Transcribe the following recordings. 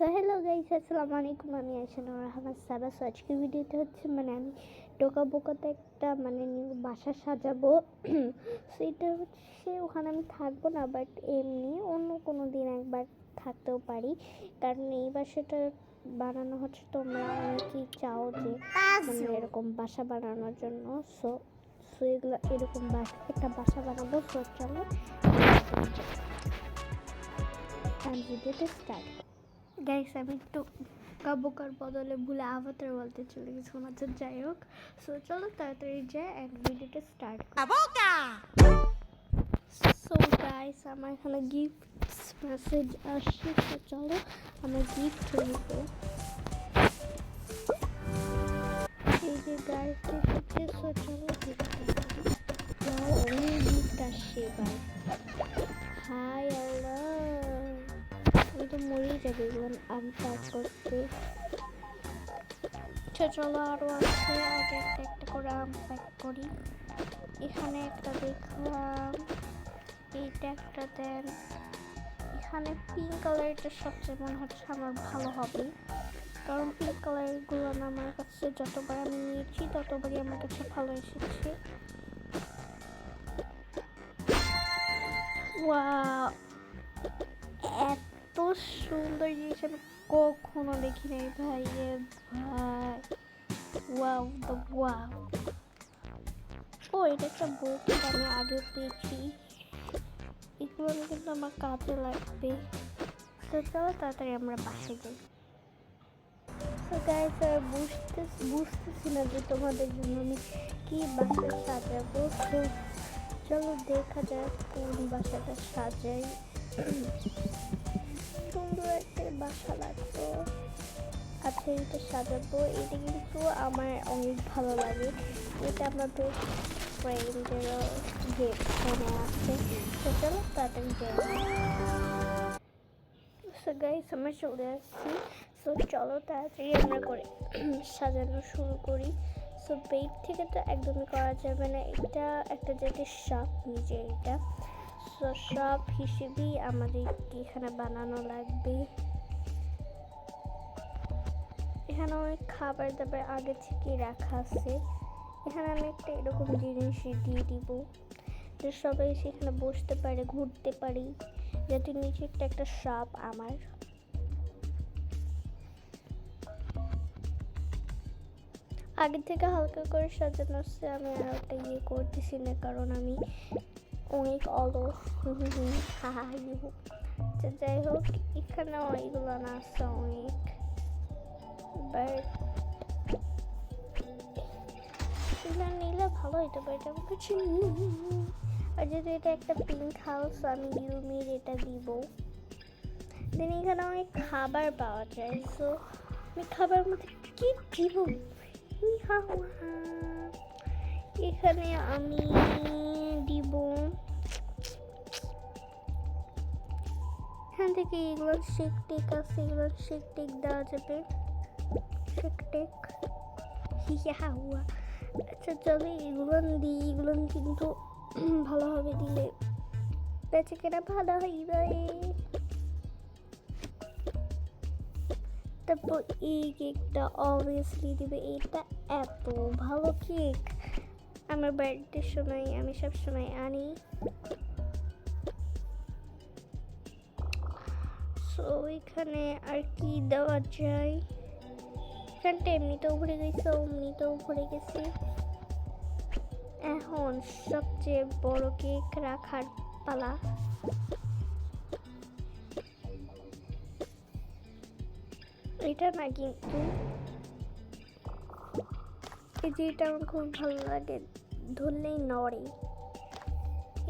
So hello guys, আসসালামু আলাইকুম। আমি আয়শানুর রহমান সাবা। সো আজকের ভিডিওতে হচ্ছে আমি টোকা বোকাতে একটা নিউ বাসা সাজাবো। সো এটা হচ্ছে ওখানে আমি থাকবো না, বাট এমনি অন্য কোনো দিন একবার থাকতেও পারি, কারণ এই বাসাটা বানানো হচ্ছে তোমরা অনেকেই চাও যে এরকম বাসা বানানোর জন্য। সো সো এগুলো এরকম একটা বাসা বানাবো। সো চলো ভিডিওটা স্টার্ট। গাইস, আমি একটু কাবুকার বদলে ভুলে আভাতার বলতে চলে গেছিলাম। আচ্ছা, যাই হোক। সো চলো তাড়াতাড়ি যাই এক ভিডিওটা স্টার্ট করি। সো গাইস, আমার এখানে গিফট মেসেজ আসছে। তো চলো আমার গিফট নিব। এই যে গাইস দেখেছে। সো চলো অনেক গিফট আসছে এবার। হাই আল্লাহ, আমি তো মরেই যাবে এগুলো আনপ্যাক করতে। চলো আরও আছে, আগে একটা একটা করে আনপ্যাক করি। এখানে একটা দেখলাম, এইটা একটা দেন। এখানে পিঙ্ক কালারটা সবচেয়ে মনে হচ্ছে আমার ভালো হবে, কারণ পিঙ্ক কালারগুলো আমার কাছে যতবার আমি নিয়েছি ততবারই আমার কাছে ভালো এসেছে। ওয়াও, এত সুন্দর জিনিস আমি কখনো দেখি নাই ভাই। ভাই ওয়াও, দ্য ওয়াও। ও, এটা একটা বই, আমি আগে পেয়েছি। এগুলো কিন্তু আমার কাজে লাগবে। তো চলো তাড়াতাড়ি আমরা বাসে যাই। তো গাইস, বুঝতেছি না যে তোমাদের জন্য আমি কি বাসা সাজাবো। তো চলো দেখা যাক কোন বাসাটা সাজাই। সুন্দর একটা বাসা লাগতো। আচ্ছা, এটা সাজাবো। এটা কিন্তু আমার অনেক ভালো লাগে। এটা আমার বেস্ট ফ্রেন্ডেরও গিফট ফোনে আছে। তো চলো তাড়াতাড়ি যাই। সো গাইস, আমরা চলে আসছি। সো চলো তাড়াতাড়ি আমরা করে সাজানো শুরু করি। সো বেড থেকে তো একদমই করা যাবে না, এটা একটা যেটা শপ নিজে, এটা সো শপ হিসেবেই আমাদের এখানে বানানো লাগবে। এখানে অনেক খাবার দাবার আগে থেকে রাখা আছে। এখানে আমি একটা এরকম জিনিস দিয়ে দিব যে সবাই সেখানে বসতে পারে, ঘুরতে পারি, যাতে নিচেরটা একটা শপ আমার। আগে থেকে হালকা করে সাজানো আছে, আমি আর একটা করতেছি না, কারণ আমি অনেক অলস। যাই হোক, এখানে অনেকগুলো না আছে অনেক, বাট এগুলো নিলে ভালো হইতে পারে এটা আমার কাছে। আর যেহেতু এটা একটা পিঙ্ক হাউস, আমি ইউমির এটা দিব। দেন এখানে অনেক খাবার পাওয়া যায়। সো আমি খাবার মধ্যে কি দিব? এখানে আমি দিব এখান থেকে এগুলো শেক টেক আছে, এগুলো শেক টেক দেওয়া যাবে। শেক টেক আচ্ছা চলো এগুলো দিই। এগুলো কিন্তু ভালোভাবে দিলে বেচাকেনা ভালো হইবে। তারপর এই কেকটা অবভিয়াসলি দিবে। এটা এত ভালো কেক, আমার বার্থডের সময় আমি সবসময় আনি। সো এখানে আর কি দেওয়া যায়? এখানটা এমনিতেও ভরে গেছে, অমনিতেও ভরে গেছে। এখন সবচেয়ে বড় কেক রাখার পালা। এটা না কিন্তু এই যে এটা আমার খুব ভালো লাগে, ধরলেই নড়ে।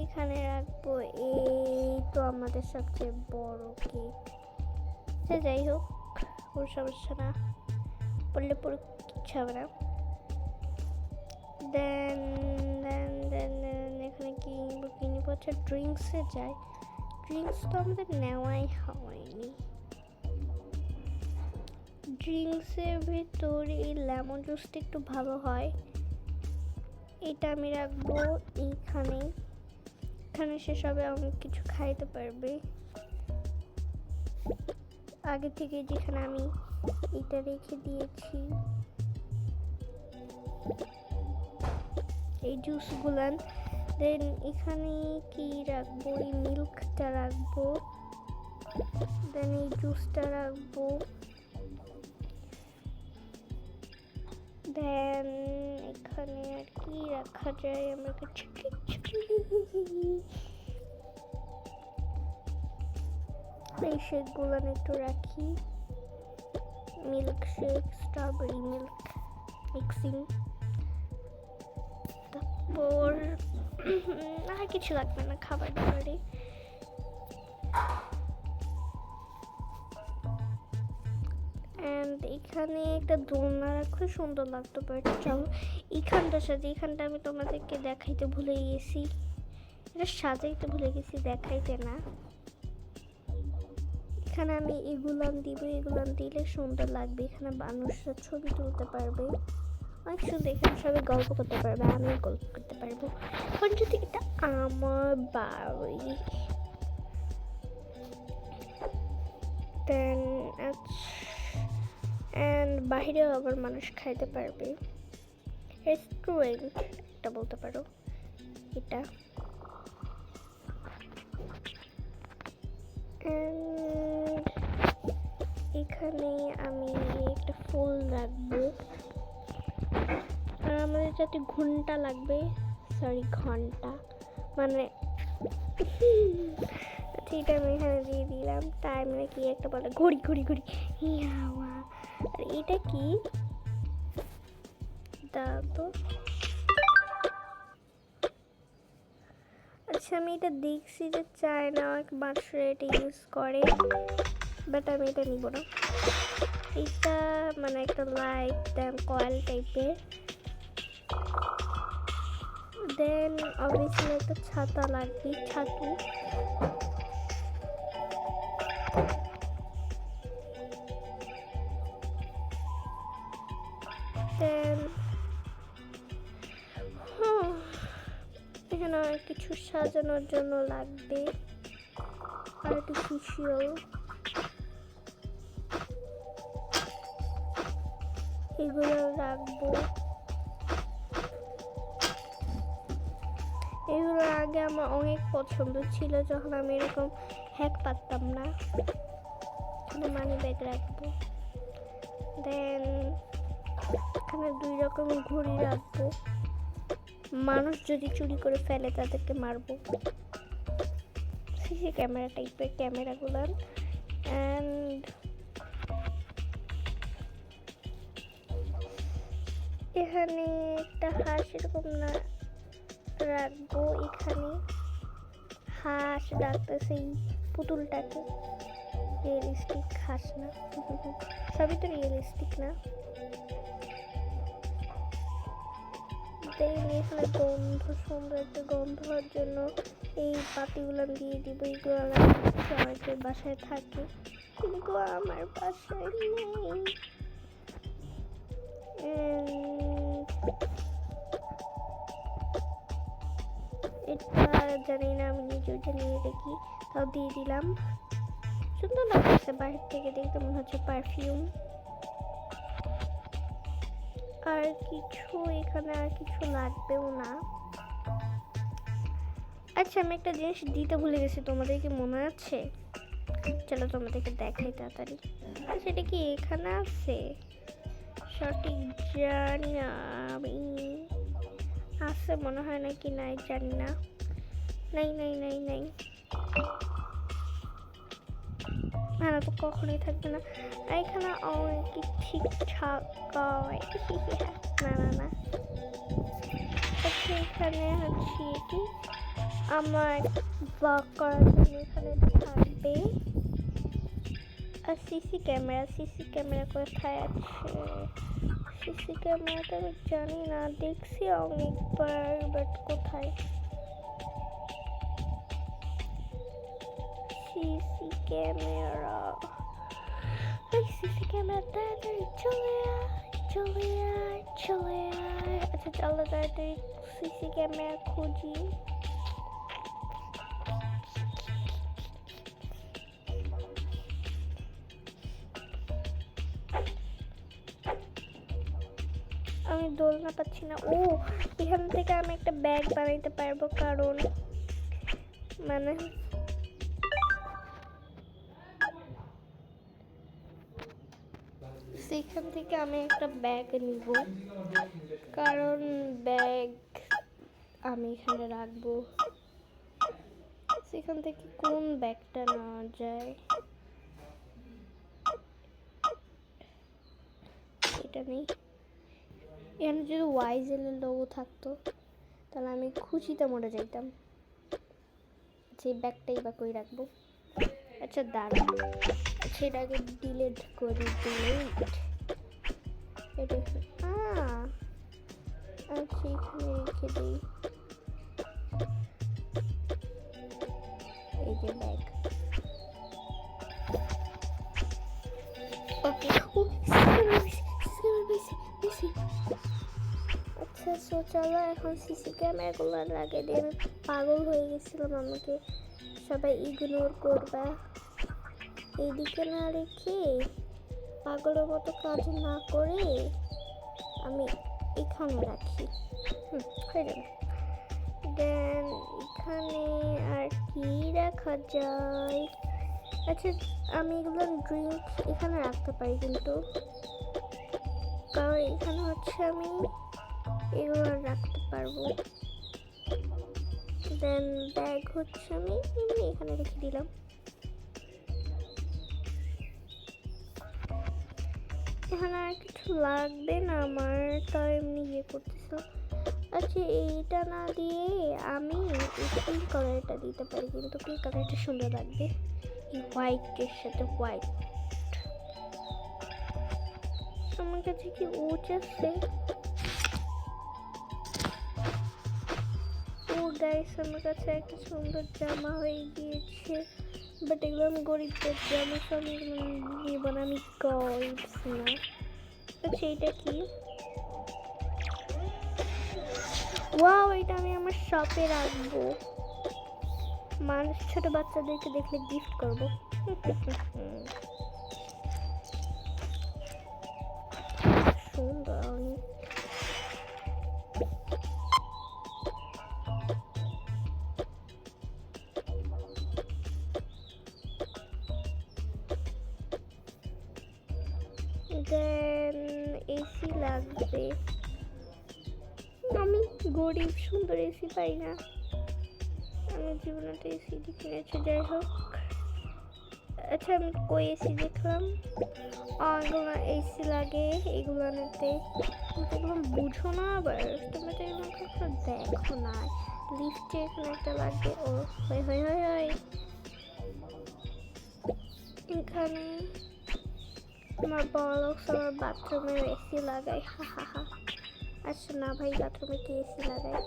এখানে রাখবো। এই তো আমাদের সবচেয়ে বড় কেক। সে যাই হোক, কোনো সমস্যা না, পড়লে পড়ে কিচ্ছু হবে না। দেন দেন দেন দেন এখানে কি নিব? আচ্ছা, ড্রিঙ্কসে যাই। ড্রিঙ্কস তো আমাদের নেওয়াই হয়নি। ড্রিঙ্কসের ভিতরে এই লেমন জুসটা একটু ভালো হয়। এটা আমি রাখবো এইখানে। এখানে সে সবে অনেক কিছু খাইতে পারবে। আগে থেকে যেখানে আমি এটা রেখে দিয়েছি এই জুসগুলান। দেন এখানে কি রাখবো, এই মিল্কটা রাখবো, দেন এই জুসটা রাখবো, দেন এখানে আর কি রাখা যায় আমার কাছে কিছু এই শেকগুলান একটু রাখি, milk shake, strawberry milk mixing. তারপর আর কিছু লাগবে না খাবার দাবারে। এখানে একটা দোলনা রাখলে সুন্দর লাগতো, বাট চলো এখানটার সাথে এখানটা আমি তোমাদেরকে দেখাইতে ভুলে গেছি, এটা সাজাইতে ভুলে গেছি, দেখাইতে না। এখানে আমি এগুলান দিব, এগুলান দিলে সুন্দর লাগবে, এখানে মানুষরা ছবি তুলতে পারবে, অনেক সুন্দর, এখানে সবাই গল্প করতে পারবে, আমিও গল্প করতে পারবো। এখন যদি এটা আমার বাড়ি, দেন বাহিরেও আবার মানুষ খাইতে পারবে, রেস্টুরেন্ট একটা বলতে পারো এটা। এখানে আমি একটা ফুল রাখবো, আর আমাদের যাতে ঘন্টা লাগবে, সরি ঘন্টা মানে ঠিক আমি এখানে দিয়ে দিলাম, টাইম নাকি একটা বলে ঘড়ি ঘড়ি ঘড়ি। আর এটা কি দাও, আচ্ছা আমি এটা দেখছি যে চায়না মানুষরা এটা ইউজ করে, বাট আমি এটা নিব না। এটা মানে একটা লাইট দেন কয়েল টাইপের, দেন অবভিয়াসলি একটা ছাতা লাগবে, ছাতু, দেন এখানে কিছু সাজানোর জন্য লাগবে, আর্টিফিশিয়াল, এগুলো রাখবো। এগুলো আগে আমার অনেক পছন্দ ছিল যখন আমি এরকম হ্যাক পারতাম না। এখানে মানি ব্যাগ রাখবো, দেন এখানে 2 রকমের ঘড়ি রাখবো, মানুষ যদি চুরি করে ফেলে তাদেরকে মারবো, সিসি ক্যামেরা টাইপের ক্যামেরাগুলো। অ্যান্ড এখানে একটা হাঁস এরকম না রাখবো, এখানে হাঁস ডাকতেছে এই পুতুলটাকে, রিয়েলিস্টিক হাঁস না, সবই তো রিয়েলিস্টিক না। এখানে গন্ধ, সুন্দর একটা গন্ধ হওয়ার জন্য এই পাতিগুলো দিয়ে দিব, এইগুলো অনেকের বাসায় থাকে কিন্তু আমার বাসায় নেই। এটা জানি না, আমি নিজেও জানি এটা কি, তাও দিয়ে দিলাম, সুন্দর লাগছে বাইরে থেকে দেখতে, মনে হচ্ছে পারফিউম। আর কিছু এখানে আর কিছু লাগবেও না। আচ্ছা আমি একটা জিনিস দিতে ভুলে গেছি, তোমাদের কি মনে আছে? চলো তোমাদেরকে দেখাই তাড়াতাড়ি। আচ্ছা এটা কি এখানে আছে? সঠিক জানি না আমি, আছে মনে হয় নাকি নাই জানি না, নাই নাই নাই নাই, না তো কখনোই থাকবে না। আর এখানে অনেক ঠিকঠাক না না না। আচ্ছা এখানে হচ্ছে এটি আমার ব্লগ করার জন্য এখানে থাকবে। আর সিসি ক্যামেরা কোথায় আছে? সিসি ক্যামেরাটা আমি জানি না, দেখছি অনেকবার, বাট কোথায় সিসি ক্যামেরা? সিসি ক্যামেরা তাড়াতাড়ি চলে আয়, চলে আয়, চলে আয়। আচ্ছা চলো তাড়াতাড়ি সিসি ক্যামেরা খুঁজি। দোলনা পাচ্ছি না। ও, এখান থেকে আমি একটা ব্যাগ বানাইতে পারবো, কারণ মানে সেখান থেকে আমি একটা ব্যাগ নিব, কারণ ব্যাগ আমি এখানে রাখবো। সেখান থেকে কোন ব্যাগটা নেওয়া যায়? এটা নেই। এখানে যদি ওয়াইজেল এর লোগো থাকতো তাহলে আমি খুশিতে মরে যাইতাম। যে ব্যাগটাই বা কই রাখবো? আচ্ছা দাঁড়া, সেটাকে ডিলিট করি। ডিলিট এটা আচ্ছা এখানে রেখে দিই। এই যে ব্যাগ। ওকে, আচ্ছা সো চলো এখন সিসি ক্যামেরাগুলো লাগিয়ে দিয়ে। আমি পাগল হয়ে গেছিলাম, আমাকে সবাই ইগনোর করবা। এইদিকে না রেখে পাগলের মতো কাজ না করে আমি এখানে রাখি। হয়ে যাবে। দেন এখানে আর কি রাখা যায়? আচ্ছা আমি এগুলো ড্রিঙ্ক এখানে রাখতে পারি, কিন্তু কারণ এখানে হচ্ছে আমি এগুলো রাখতে পারবো। দেন ব্যাগ হচ্ছে আমি এখানে রেখে দিলাম। এখানে আর কিছু লাগবে না আমার, তাই এমনি ইয়ে করতেছিলাম। আচ্ছা এইটা না দিয়ে আমি পিঙ্ক কালারটা দিতে পারি, কিন্তু পিঙ্ক কালারটা সুন্দর লাগবে এই হোয়াইটের সাথে। হোয়াইট আমার কাছে কি উচ আছে? ও গাইস, আমার কাছে একটা সুন্দর জামা হয়ে গিয়েছে, বাট এগুলো আমি গরিবদের জামা, সব এগুলো নিব না, আমি গরিবস না। আচ্ছা এটা কি? ওয়াও, এটা আমি আমার শপে রাখবো, মানুষ ছোট বাচ্চাদেরকে দেখলে গিফট করবো। সুন্দর অনেক। দেন এসি লাগবে, আমি গরিব, সুন্দর এসি পাই না। আমি জীবনে এসি কিনেছি, যাই হোক। আচ্ছা আমি কই এসি দেখলাম? এগুলো এসি লাগে এগুলোতে, এগুলো বুঝো না আবার, তুমি তো এগুলো কখনো দেখো না। লিফটে এখানে একটা লাগবে। ও হয় হয় হয় হয়, এখানে আমার বড় আমার বাথরুমে এসি লাগাই। হা হা হা। আচ্ছা না ভাই, বাথরুমে কি এসি লাগাই?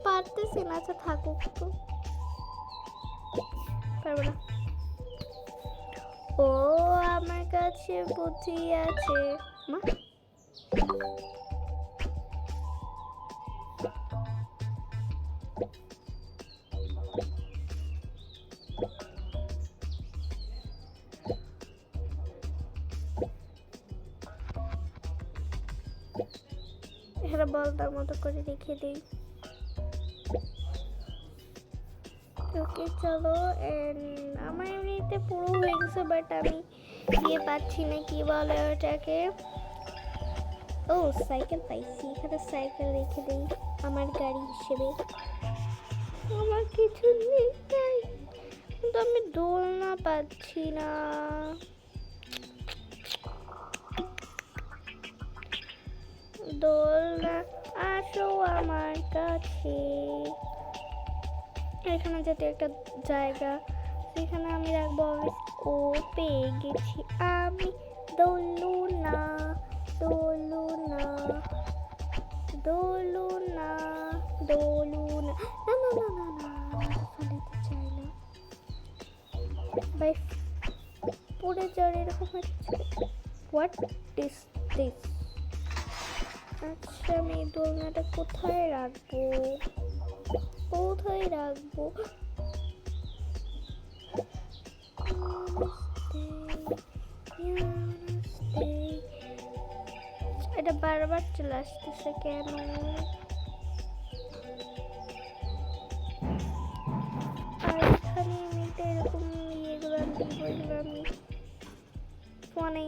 পারতেছি না। আচ্ছা থাকুক তো, পারবো না। ও আমার কাছে বুদ্ধি আছে। মা এখানে বলটার মতো করে রেখে দিই। ওকে চলো। আমার এমনিতে পুরো হয়ে গেছে, বাট আমি দিয়ে পাচ্ছি না, কি বলে ওটাকে। ও সাইকেল পাইছি, এখানে সাইকেল রেখে দিই আমার গাড়ি হিসেবে। আমার কিছু নেই, কিন্তু আমি দোলনা পাচ্ছি না। দোলনা আসো আমার কাছে। এখানে যাতে একটা জায়গা, সেখানে আমি রাখবো। ও পেয়ে গেছি আমি দোলনা। দোলনা দোলনা দোলনা, না না না না না, ফালাতে চাই না ভাই, পড়ে যাওয়ার এরকম হচ্ছে। What is this? আচ্ছা আমি দোলনাটা কোথায় রাখবো? কোথায় রাখবো? এটা বারবার চলে আসতেছে কেন? আর এখানে আমি এটা এরকম ইয়েগুলো দিব, এগুলো আমি ফোনে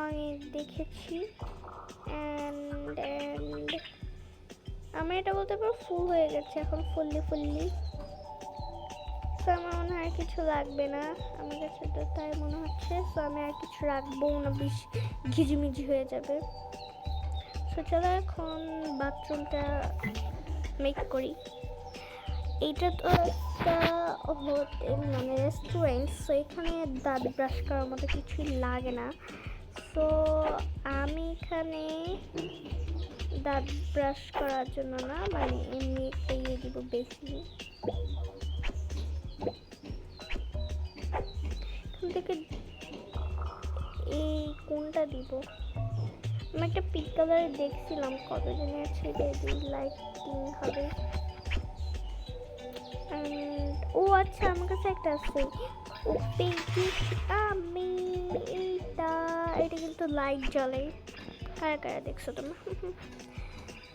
অনেক দেখেছি। অ্যান্ড আমি এটা বলতে পারবো ফুল হয়ে গেছে এখন, ফুললি। তো আমার মনে হয় কিছু লাগবে না, আমার কাছে তো তাই মনে হচ্ছে। তো আমি আর কিছু রাখবো না, বেশি ঘিজিমিজি হয়ে যাবে। তো চলো এখন বাথরুমটা মেক করি। এইটা তো একটা হোটেল মানে রেস্টুরেন্ট, সো এখানে দাঁত ব্রাশ করার মতো কিছুই লাগে না। সো আমি এখানে দাঁত ব্রাশ করার জন্য না, মানে এমনি একটা ইয়ে দিব বেশি। এখান থেকে এই কোনটা দিব? আমি একটা পিঙ্ক কালারে দেখছিলাম, কত জানি আছে, লাইটিং হবে। ও আচ্ছা, আমার কাছে একটা আছে। ও পিঙ্কি, আমি এটা কিন্তু লাইট জ্বলে। কারা দেখছো তোমরা?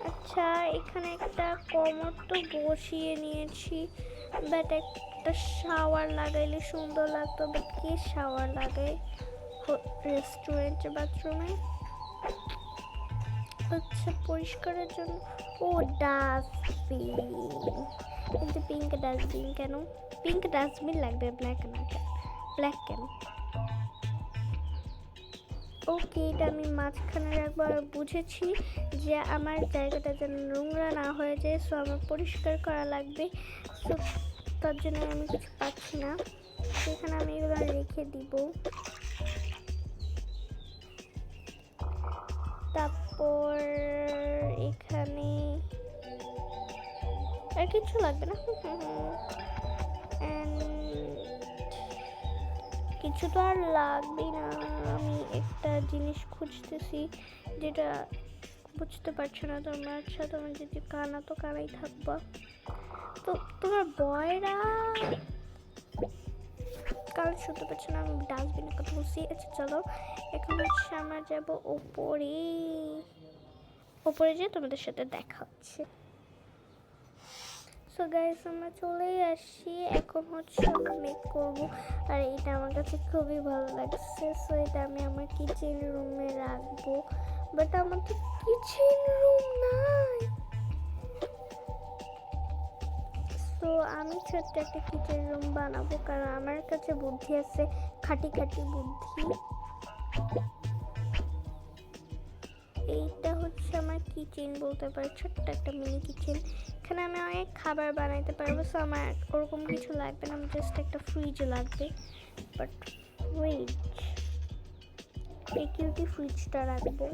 আচ্ছা, এখানে একটা কমর তো বসিয়ে নিয়েছি, বাট একটা শাওয়ার লাগাইলে সুন্দর লাগতো। বাট কে শাওয়ার লাগায় রেস্টুরেন্টের বাথরুমে? আচ্ছা, পরিষ্কারের জন্য ও ডাস্টবিন, কিন্তু পিঙ্ক ডাস্টবিন কেন? পিঙ্ক ডাস্টবিন লাগবে, ব্ল্যাক না। ব্ল্যাক কেন? ওকে, এটা আমি মাঝখানে রাখবো। আর বুঝেছি যে আমার জায়গাটা যেন নোংরা না হয়ে যায়, সো আমার পরিষ্কার করা লাগবে। সো তার জন্য আমি কিছু পাচ্ছি না, সেখানে আমি এগুলো রেখে দিব। তারপর এখানে আর কিছু লাগবে না। কিছু তো আর লাগবেই না। আমি একটা জিনিস খুঁজতেছি যেটা বুঝতে পারছো না তোমরা। আচ্ছা, তোমার যদি কানা তো কানাই থাকবা। তো তোমার বয়রা কাল শুনতে পাচ্ছ না, আমি ডাস্টবিনের কথা বলছি। আচ্ছা চলো, এখন হচ্ছে আমরা যাবো ওপরে যেয়ে তোমাদের সাথে দেখা হচ্ছে। সো গাইস, আমরা চলেই আসছি। এখন হচ্ছে আমরা মেক করবো, আর এটা আমার কাছে খুবই ভালো লাগছে। সো এটা আমি আমার কিচেন রুমে রাখবো, বাট আমার তো কিচেন রুম নাই। সো আমি ছোট্ট একটা কিচেন রুম বানাবো, কারণ আমার কাছে বুদ্ধি আছে, খাটি বুদ্ধি। এইটা হচ্ছে আমার কিচেন বলতে পারি, ছোট্ট একটা মিনি কিচেন। এখানে আমি অনেক খাবার বানাইতে পারবো। সো আমার ওরকম কিছু লাগবে না, আমার জাস্ট একটা ফ্রিজ লাগবে। বাট ফ্রিজ, এই কিউটি ফ্রিজটা রাখবো।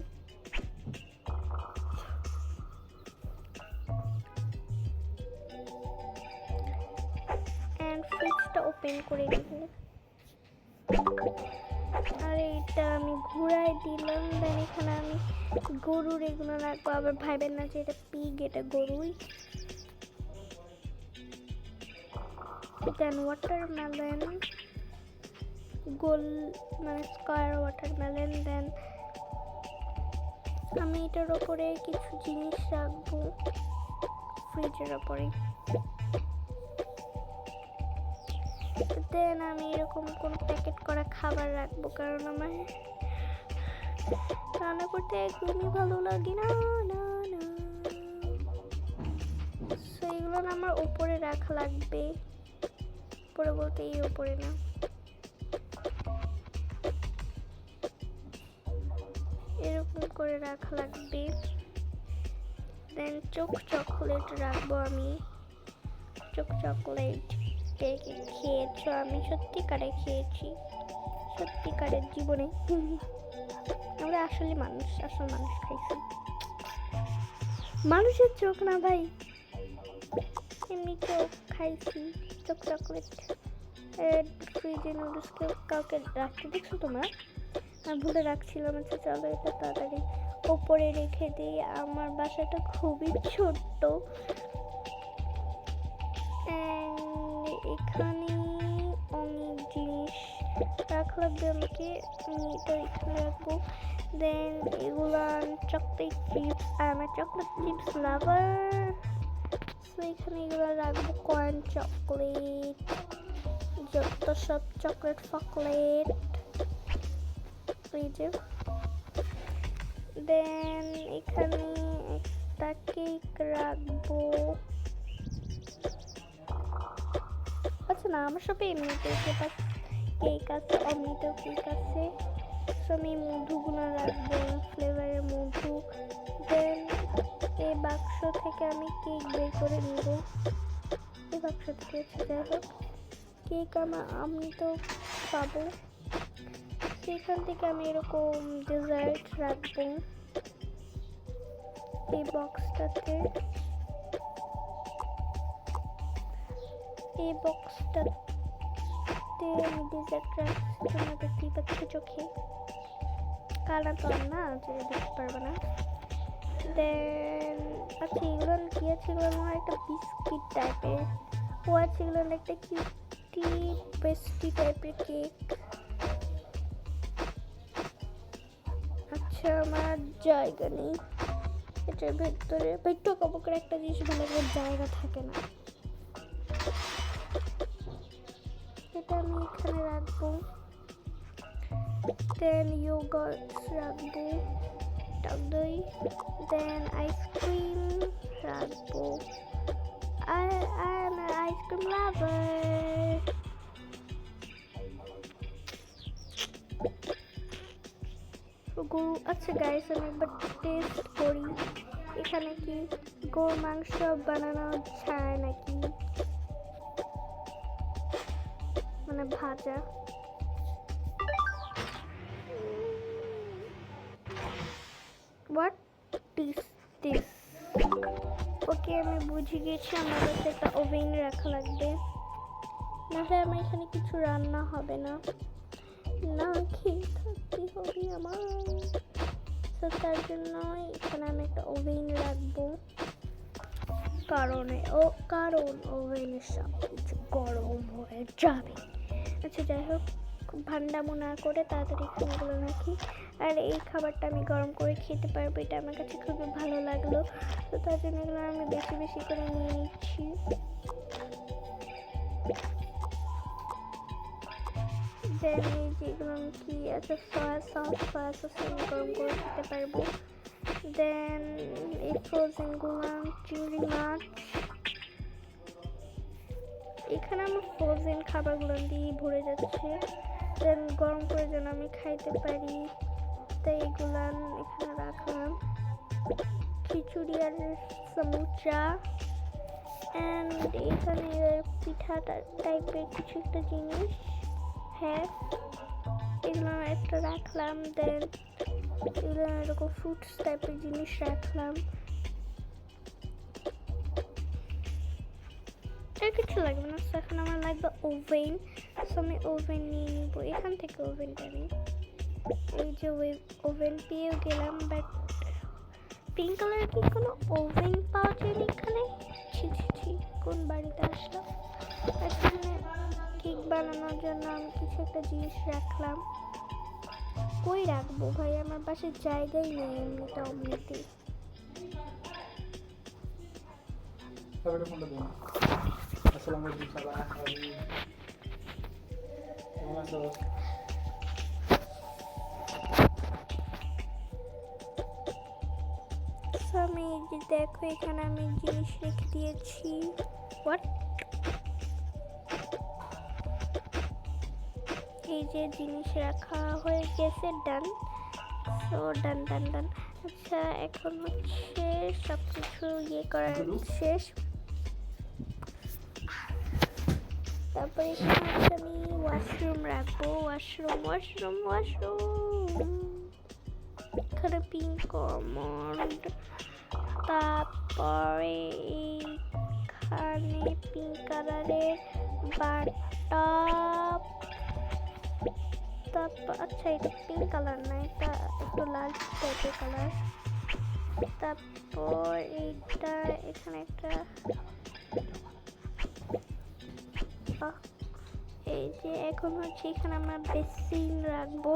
অ্যান্ড ফ্রিজটা ওপেন করে দিব। আর এইটা আমি ঘুরাই দিলাম। দেন এখানে আমি গরুর এগুলো রাখবো। আবার ভাইবেন না যে এটা পিগ, এটা গরুই। দেন ওয়াটারমেলন, গোল মানে স্কয়ার ওয়াটারমেলন। দেন আমি এটার ওপরে কিছু জিনিস রাখবো, ফ্রিজের ওপরে। দেন আমি এরকম কোনো প্যাকেট করা খাবার রাখবো, কারণ আমার রান্না করতে একদমই ভালো লাগে না। সো এগুলো না আমার উপরে রাখা লাগবে, উপরে বলতে এই উপরে না, এরকম করে রাখা লাগবে। দেন চকলেট রাখবো আমি। চকলেট কে কে খেয়েছো? আমি সত্যিকারে খেয়েছি, সত্যিকারের জীবনে। আমরা আসল মানুষ খাইছি। মানুষের চোখ না ভাই, এমনি চোখ খাইছি। চকলেট। ফ্রিজে নুডলসকে কাউকে রাখতে দেখছো তোমরা? আমি ভুলে রাখছিলাম। আচ্ছা চলো, এটা তাড়াতাড়ি ওপরে রেখে দিই। আমার বাসাটা খুবই ছোট্ট। এখানে অনেক জিনিস রাখা লাগবে আমাকে, আমি এটা এখানে রাখবো। দেন এগুলো চকলেট চিপস, আমার চকলেট চিপস লাভার। সো এখানে এগুলো রাখবো, কর্ন চকলেট, যত সব চকলেট ফকলেট, এই যে। দেন এখানে একটা কেক রাখবো। আচ্ছা না, আমার সব এমনিতেও কেক আছে, এমনিতেও কেক আছে। সো আমি মধুগুলো রাখবো, ফ্লেভারের মধু। দেন এই বাক্স থেকে আমি কেক বের করে নিব, এই বাক্স থেকে। যাই হোক, কেক আমি তো পাবো, সেখান থেকে আমি এরকম ডেজার্ট রাখবো এই বক্সটাতে। এই বক্সটাতে আমি ডেজার্ট রাখছি, তোমরা দেখতেই পাচ্ছ চোখে। কালা তো না যে দেখতে পারবে না। দেন আচ্ছা, এগুলো কি আছে? এগুলো মনে হয় একটা বিস্কিট টাইপের। ও আছে, এগুলো একটা কিউটি পেস্ট্রি টাইপের কেক। আচ্ছা, আমার জায়গা নেই এটার ভেতরে। পেট্টো কাপড়ের একটা জিনিস ভালো করে জায়গা থাকে না, এটা আমি এখানে রাখবো। দেন ইয়োগার্ট রাখবো, টক দই। দেন আইসক্রিম রাখবো, I am an ice cream lover. গরু, আচ্ছা গাইস, আমি একবার টেস্ট করি এখানে কি গরুর মাংস বানানো যায় নাকি, মানে ভাজা। What is this? ওকে, আমি বুঝে গেছি, আমার কাছে একটা ওভেন রাখা লাগবে, নাহলে আমার এখানে কিছু রান্না হবে না, না খেয়ে থাকতে হবে আমার। তো তার জন্য এখানে আমি একটা ওভেন রাখবো, কারণ ওভেনের সব কিছু গরম হয়ে যাবে। আচ্ছা যাই হোক, ভান্ডামো না করে তাড়াতাড়ি খাবারগুলো রাখি। আর এই খাবারটা আমি গরম করে খেতে পারবো, এটা আমার কাছে খুবই ভালো লাগলো। তো তার জন্য এগুলো আমি বেশি বেশি করে নিয়ে নিচ্ছি। দেন এই যেগুলো কি আছে, সয়া সস আমি গরম করে খেতে পারবো। দেন এই ফ্রোজেনগুলো, চিংড়ি মাছ, এখানে আমার ফ্রোজেন খাবারগুলো দিয়ে ভরে যাচ্ছে। দেন গরম করে যেন আমি খাইতে পারি, তাই এগুলো এখানে রাখলাম। খিচুড়ি আর সমুচা, অ্যান্ড এখানে পিঠা টাইপের কিছু একটা জিনিস, হ্যাঁ এগুলো একটা রাখলাম। দেন এগুলো এরকম ফ্রুটস টাইপের জিনিস রাখলাম। আর কিছু লাগবে না, এখন আমার লাগবে ওভেন। সো আমি ওভেন নিয়ে নিব, এখান থেকে ওভেনটা নিই। এই যে ওভেন পেয়েও গেলাম, বাট পিঙ্ক কালারের কি কোনো ওভেন পাওয়া যায় না এখানে? ছি, কোন বাড়িতে আসলাম। এখানে কেক বানানোর জন্য আমি কিছু একটা জিনিস রাখলাম। কই রাখবো ভাই, আমার পাশে জায়গাই নেই এমনিতে। আমি দেখো এখানে আমি জিনিস রেখে দিয়েছি। হোয়াট, এই যে জিনিস রাখা হয়ে গেছে, ডান। সো ডান। আচ্ছা, এখন হচ্ছে সব কিছু ইয়ে করা শেষ। তারপরে এখানে হচ্ছে আমি ওয়াশরুম রাখবো, ওয়াশরুম। এখানে পিঙ্ক কমোড, তারপরে এইখানে পিঙ্ক কালারের বাথটব। তারপর আচ্ছা, এটা পিঙ্ক কালার না, এটা একটু লাল টাইপের কালার। তারপর এইটা এখানে একটা, এই যে এখন হচ্ছে এখানে আমরা বেসিন রাখবো।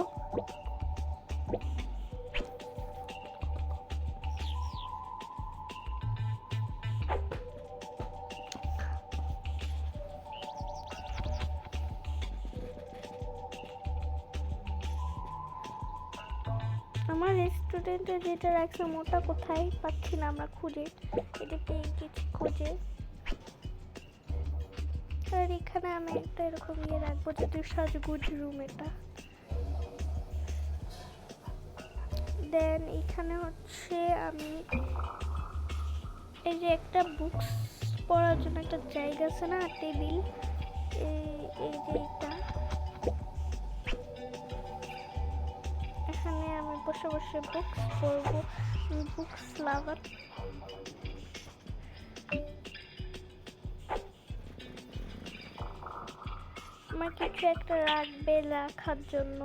আমার রেস্টুরেন্টে যেটা রাখছিলাম ওটা কোথায় পাচ্ছি না আমরা খুঁজে। এটা পেয়ে গেছি খুঁজে। আর এখানে আমি একটা এরকম ইয়ে রাখবো যাতে সাজগুজ রুম এটা। দেন এখানে হচ্ছে আমি এই যে একটা বুকস পড়ার জন্য একটা জায়গা আছে না, টেবিল, এই যে এটা, এখানে আমি বসে বসে বুকস পড়বো, বুকস লাভার। আমার কিছু একটা রাখবে রাখার জন্য।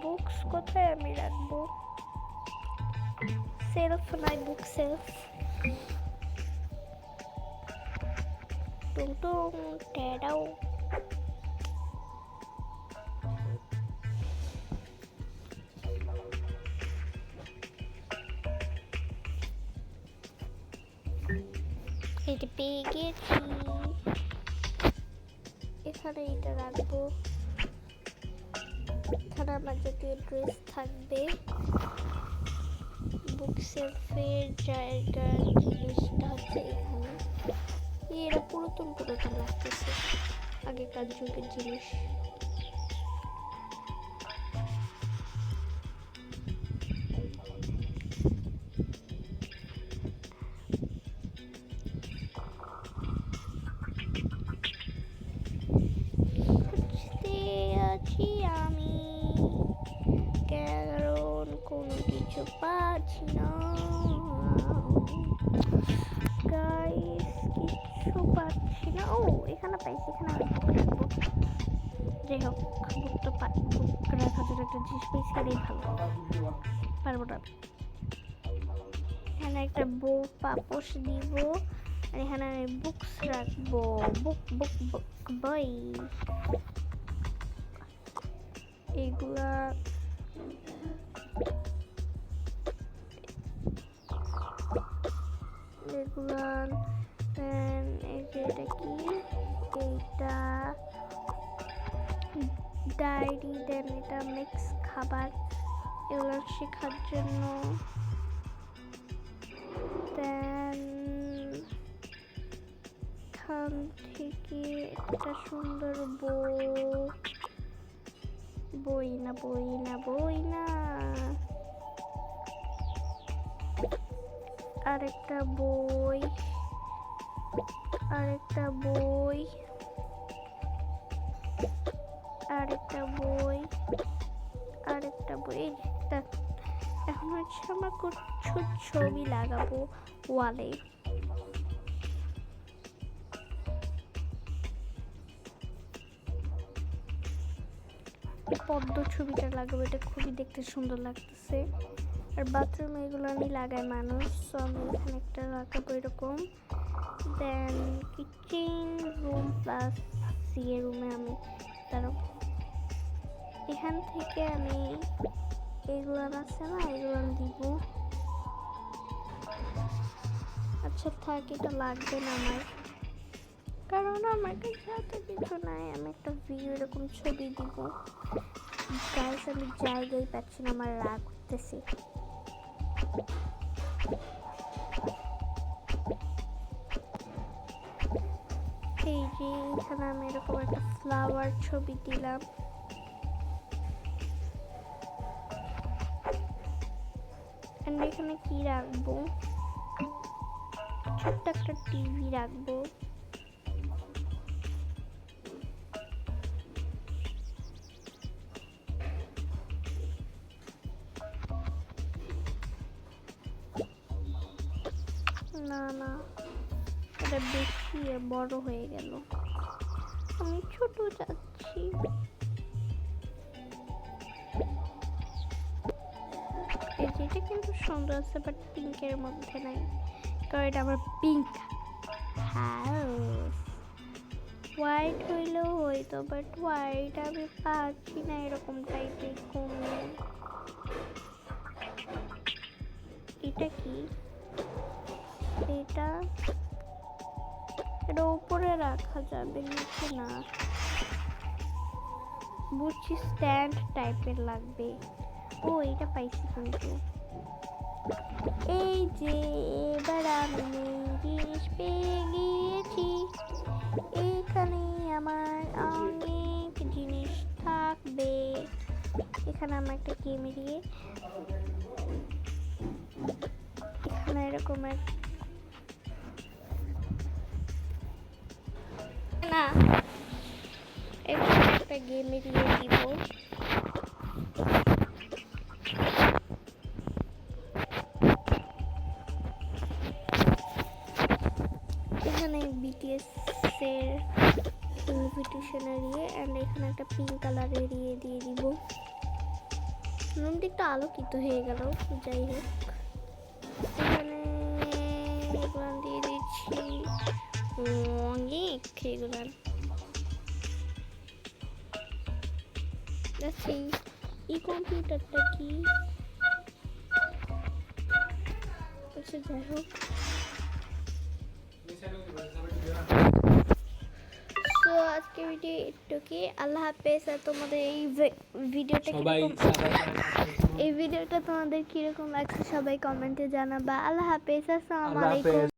বুকস কোথায় আমি রাখবো? সেলফ নাই, বুক সেলফ। টুং টুং টেডাও। এটা পেয়ে গেছি। এখানে এটা রাখবো, এখানে আমার জাতীয় ড্রেস থাকবে। বুক সেলফের জায়গার জিনিসটা হচ্ছে এখানে। এরা পুরাতন পুরাতন লাগতেছে, আগেকার যুগের জিনিস। আছি আমি কারণ কোনো কিছু পাচ্ছি না গাইস, কিছু পাচ্ছি না। ও এখানে পাইছি, এখানে আমি বুক রাখবো। যাই হোক, বুক তো বুক রাখার জন্য একটা জিনিস পেয়েছি, এটাই ভালো। পারবো না। এখানে একটা বউ পাপোশ দিব, আর এখানে আমি বুকস রাখবো। বুক বুক বুক বই। এগুলা এগুলা এই যে এটা কি, এইটা ডায়েরি, দেন এটা মিক্স খাবার, এগুলো শেখার জন্য। দেন এখান থেকে একটা সুন্দর বই না বই না বই না, আরেকটা বই, আরেকটা বই, আরেকটা বই, আরেকটা বই। এখন হচ্ছে আমরা কিছু ছবি লাগাবো ওয়ালে। পদ্ম ছবিটা লাগাবো, এটা খুবই দেখতে সুন্দর লাগতেছে। আর বাথরুমে এগুলো আমি লাগাই মানুষ, সো আমি এখানে একটা লাগাবো এরকম। দেন কিচেন রুম প্লাস সিএ রুমে আমি তারও এখান থেকে আমি এগুলো আছে না, এগুলো দিব। আচ্ছা থাক, এটা লাগবে না আমার, কারণ আমার কাছে এত কিছু নাই। আমি একটা ভিউ এরকম ছবি দিব। গাইস আমি জায়গায় পাচ্ছি না, আমার রাগ করতেছি। এই যে এখানে আমি এরকম একটা ফ্লাওয়ার ছবি দিলাম। এখানে কি রাখবো? ছোট্ট একটা টিভি রাখবো। না না, এটা বেশি বড় হয়ে গেল, আমি ছোট যাচ্ছি। এটা কিন্তু সুন্দর আছে, বাট পিঙ্কের মধ্যে নাই, কারণ এটা আমার পিঙ্ক হাউস। হোয়াইট হইলেও হইতো, বাট হোয়াইট আমি পাচ্ছি না এরকম টাইপের কোনো। এটা কি? এটা উপরে রাখা যাবে, নিচে না। বুঝছি স্ট্যান্ড টাইপের লাগবে। ও এটা পাইছি কিন্তু। এই যে এবার আমি জিনিস পেয়ে গিয়েছি, এখানে আমার অনেক জিনিস থাকবে। এখানে আমার একটা গেম দিয়ে এখানে এরকম না একটা গেম দিয়ে দিব। এখানে বিটিএস এর ইনভিটেশন এরিয়ে এন্ড এখানে একটা পিঙ্ক কালার এরিয়ে দিয়ে দিব। রুমটি একটু আলোকিত হয়ে গেল। যাই হোক, এখানে এগুলো দিয়ে দিচ্ছি অনেক এগুলো। এই কম্পিউটারটা কি? আচ্ছা যাই হোক, তো আজকে ভিডিও একটুকি। আল্লাহ হাফেজ। আর তোমাদের এই ভিডিওটা তোমাদের কিরকম লাগছে সবাই কমেন্টে জানাবা। আল্লাহ হাফেজ, আসসালামু আলাইকুম।